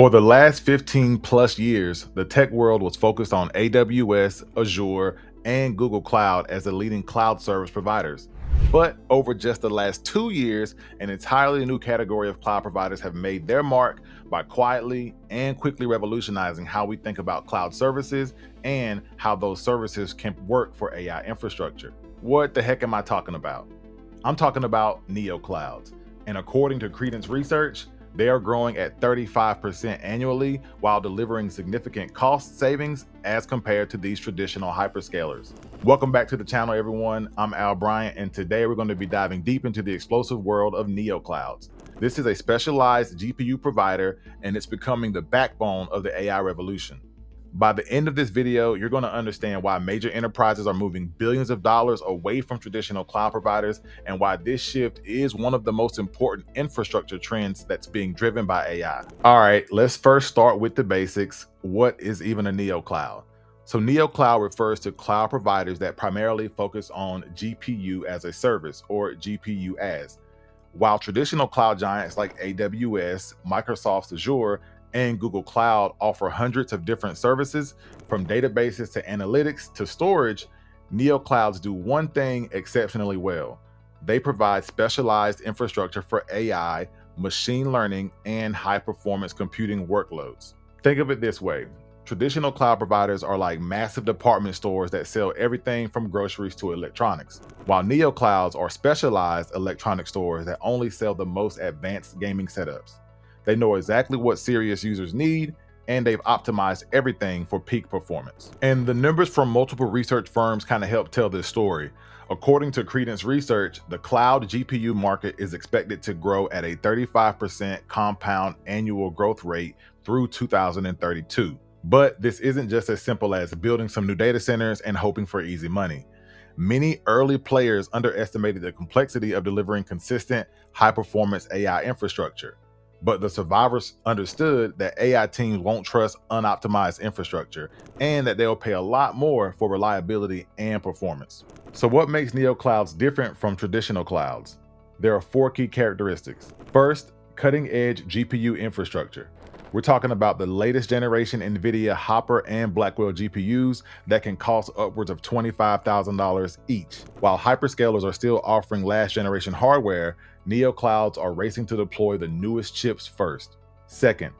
For the last 15 plus years, the tech world was focused on AWS, Azure, and Google Cloud as the leading cloud service providers. But over just the last 2 years, an entirely new category of cloud providers have made their mark by quietly and quickly revolutionizing how we think about cloud services and how those services can work for AI infrastructure. What the heck am I talking about? I'm talking about Neoclouds. And according to Credence Research, they are growing at 35% annually while delivering significant cost savings as compared to these traditional hyperscalers. Welcome back to the channel, everyone. I'm Al Bryant, and today we're going to be diving deep into the explosive world of Neoclouds. This is a specialized GPU provider, and it's becoming the backbone of the AI revolution. By the end of this video, you're going to understand why major enterprises are moving billions of dollars away from traditional cloud providers and why this shift is one of the most important infrastructure trends that's being driven by AI. All right, let's first start with the basics. What is even a neocloud? So neocloud refers to cloud providers that primarily focus on GPU as a service, or GPU as. While traditional cloud giants like AWS, Microsoft's Azure, and Google Cloud offer hundreds of different services, from databases to analytics to storage, Neoclouds do one thing exceptionally well. They provide specialized infrastructure for AI, machine learning, and high-performance computing workloads. Think of it this way. Traditional cloud providers are like massive department stores that sell everything from groceries to electronics, while Neoclouds are specialized electronic stores that only sell the most advanced gaming setups. They know exactly what serious users need, and they've optimized everything for peak performance. And the numbers from multiple research firms kind of help tell this story. According to Credence Research, the cloud GPU market is expected to grow at a 35% compound annual growth rate through 2032. But this isn't just as simple as building some new data centers and hoping for easy money. Many early players underestimated the complexity of delivering consistent, high-performance AI infrastructure. But the survivors understood that AI teams won't trust unoptimized infrastructure and that they'll pay a lot more for reliability and performance. So what makes Neoclouds different from traditional clouds? There are 4 key characteristics. First, cutting-edge GPU infrastructure. We're talking about the latest generation NVIDIA Hopper and Blackwell GPUs that can cost upwards of $25,000 each. While hyperscalers are still offering last generation hardware, Neoclouds are racing to deploy the newest chips first. Second,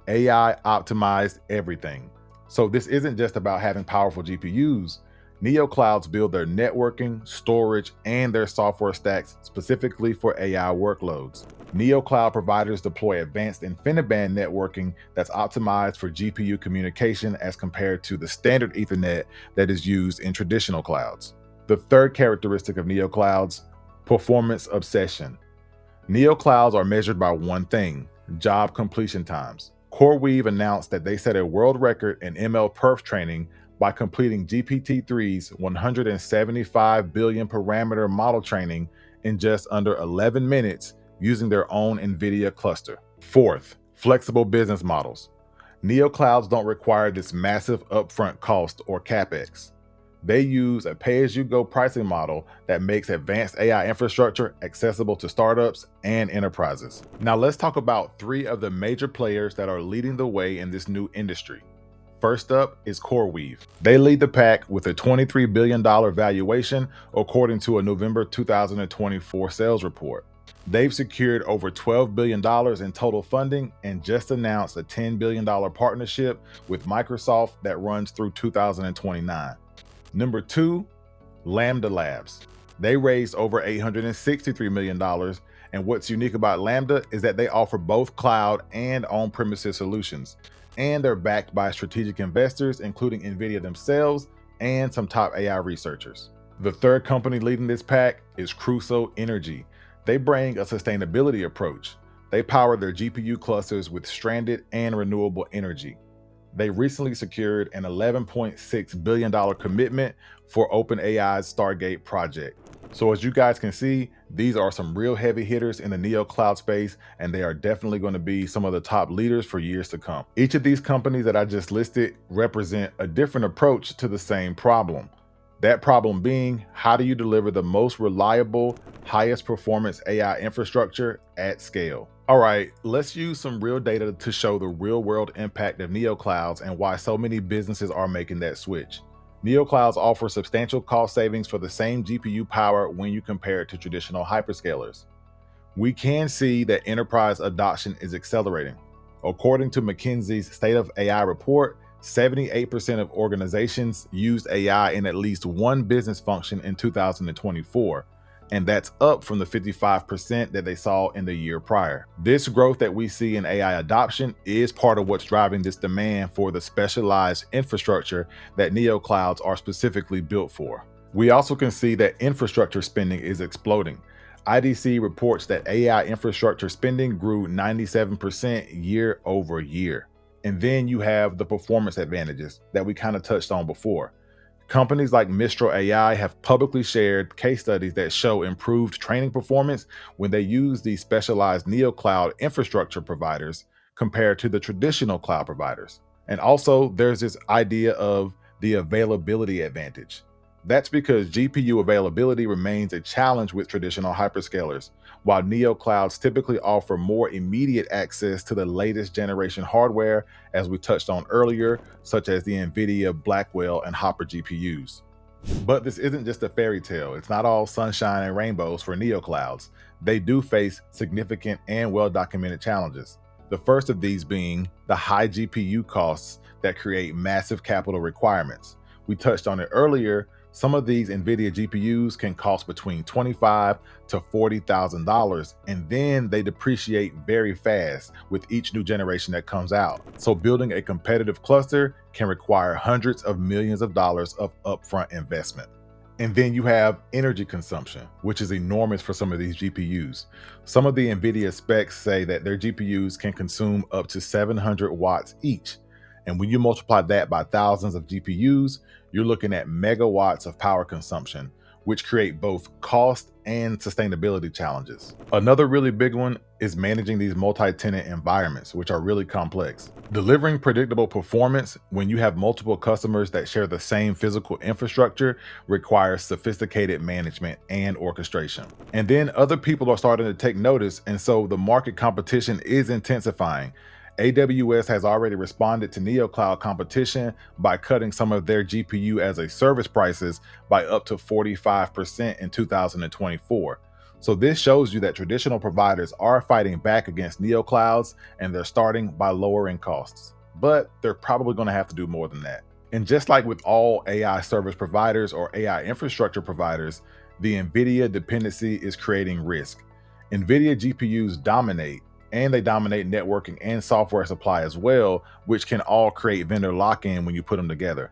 AI optimized everything. So this isn't just about having powerful GPUs. Neoclouds build their networking, storage, and their software stacks specifically for AI workloads. Neocloud providers deploy advanced InfiniBand networking that's optimized for GPU communication as compared to the standard Ethernet that is used in traditional clouds. The third characteristic of Neoclouds, performance obsession. Neoclouds are measured by one thing: job completion times. CoreWeave announced that they set a world record in ML perf training by completing GPT-3's 175 billion parameter model training in just under 11 minutes using their own NVIDIA cluster. Fourth, flexible business models. Neoclouds don't require this massive upfront cost or CapEx. They use a pay-as-you-go pricing model that makes advanced AI infrastructure accessible to startups and enterprises. Now let's talk about 3 of the major players that are leading the way in this new industry. First up is CoreWeave. They lead the pack with a $23 billion valuation, according to a November 2024 sales report. They've secured over $12 billion in total funding and just announced a $10 billion partnership with Microsoft that runs through 2029. Number 2, Lambda Labs. They raised over $863 million, and what's unique about Lambda is that they offer both cloud and on-premises solutions, and they're backed by strategic investors, including NVIDIA themselves and some top AI researchers. The third company leading this pack is Crusoe Energy. They bring a sustainability approach. They power their GPU clusters with stranded and renewable energy. They recently secured an $11.6 billion commitment for OpenAI's Stargate project. So as you guys can see, these are some real heavy hitters in the Neocloud space, and they are definitely going to be some of the top leaders for years to come. Each of these companies that I just listed represent a different approach to the same problem. That problem being, how do you deliver the most reliable, highest performance AI infrastructure at scale? All right, let's use some real data to show the real world impact of Neoclouds and why so many businesses are making that switch. Neoclouds offer substantial cost savings for the same GPU power when you compare it to traditional hyperscalers. We can see that enterprise adoption is accelerating. According to McKinsey's State of AI report, 78% of organizations used AI in at least one business function in 2024, and that's up from the 55% that they saw in the year prior. This growth that we see in AI adoption is part of what's driving this demand for the specialized infrastructure that Neoclouds are specifically built for. We also can see that infrastructure spending is exploding. IDC reports that AI infrastructure spending grew 97% year over year. And then you have the performance advantages that we kind of touched on before. Companies like Mistral AI have publicly shared case studies that show improved training performance when they use these specialized Neocloud infrastructure providers compared to the traditional cloud providers. And also, there's this idea of the availability advantage. That's because GPU availability remains a challenge with traditional hyperscalers, while Neoclouds typically offer more immediate access to the latest generation hardware, as we touched on earlier, such as the NVIDIA Blackwell and Hopper GPUs. But this isn't just a fairy tale. It's not all sunshine and rainbows for Neoclouds. They do face significant and well-documented challenges. The first of these being the high GPU costs that create massive capital requirements. We touched on it earlier. Some of these NVIDIA GPUs can cost between $25,000 to $40,000, and then they depreciate very fast with each new generation that comes out. So building a competitive cluster can require hundreds of millions of dollars of upfront investment. And then you have energy consumption, which is enormous for some of these GPUs. Some of the NVIDIA specs say that their GPUs can consume up to 700 watts each. And when you multiply that by thousands of GPUs, you're looking at megawatts of power consumption, which create both cost and sustainability challenges. Another really big one is managing these multi-tenant environments, which are really complex. Delivering predictable performance when you have multiple customers that share the same physical infrastructure requires sophisticated management and orchestration. And then other people are starting to take notice, and so the market competition is intensifying. AWS has already responded to Neocloud competition by cutting some of their GPU as a service prices by up to 45% in 2024. So this shows you that traditional providers are fighting back against Neoclouds, and they're starting by lowering costs. But they're probably going to have to do more than that. And just like with all AI service providers or AI infrastructure providers, the NVIDIA dependency is creating risk. NVIDIA GPUs dominate, and they dominate networking and software supply as well, which can all create vendor lock-in when you put them together.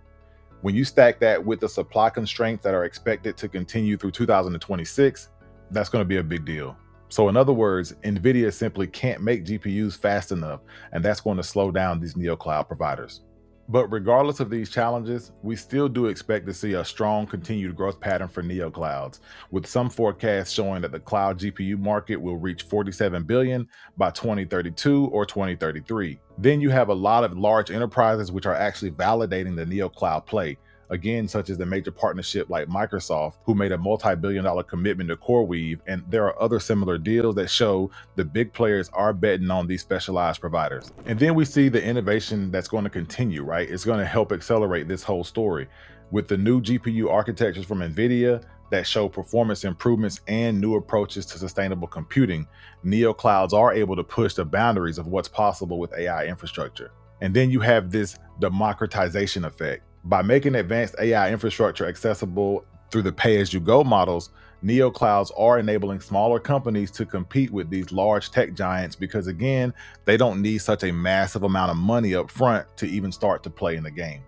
When you stack that with the supply constraints that are expected to continue through 2026, that's going to be a big deal. So in other words, NVIDIA simply can't make GPUs fast enough, and that's going to slow down these Neocloud providers. But regardless of these challenges, we still do expect to see a strong continued growth pattern for Neoclouds, with some forecasts showing that the cloud GPU market will reach 47 billion by 2032 or 2033. Then you have a lot of large enterprises which are actually validating the Neocloud play, again, such as the major partnership like Microsoft, who made a multi-billion-dollar commitment to CoreWeave, and there are other similar deals that show the big players are betting on these specialized providers. And then we see the innovation that's going to continue, right? It's going to help accelerate this whole story. With the new GPU architectures from NVIDIA that show performance improvements and new approaches to sustainable computing, Neoclouds are able to push the boundaries of what's possible with AI infrastructure. And then you have this democratization effect. By making advanced AI infrastructure accessible through the pay-as-you-go models, Neoclouds are enabling smaller companies to compete with these large tech giants because, again, they don't need such a massive amount of money up front to even start to play in the game.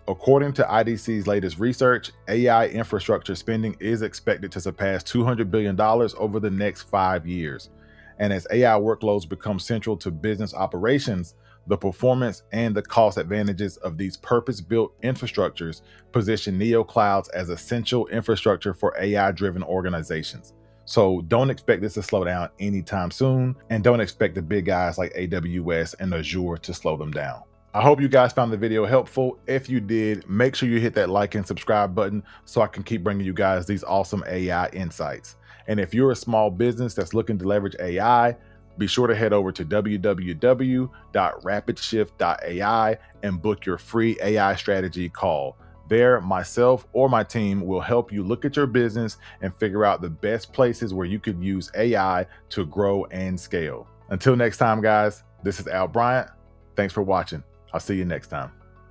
According to IDC's latest research, AI infrastructure spending is expected to surpass $200 billion over the next 5 years. And as AI workloads become central to business operations, the performance and the cost advantages of these purpose-built infrastructures position Neoclouds as essential infrastructure for AI-driven organizations. So don't expect this to slow down anytime soon, and don't expect the big guys like AWS and Azure to slow them down. I hope you guys found the video helpful. If you did, make sure you hit that like and subscribe button so I can keep bringing you guys these awesome AI insights. And if you're a small business that's looking to leverage AI, be sure to head over to www.rapidshift.ai and book your free AI strategy call. There, myself or my team will help you look at your business and figure out the best places where you could use AI to grow and scale. Until next time, guys, this is Al Bryant. Thanks for watching. I'll see you next time.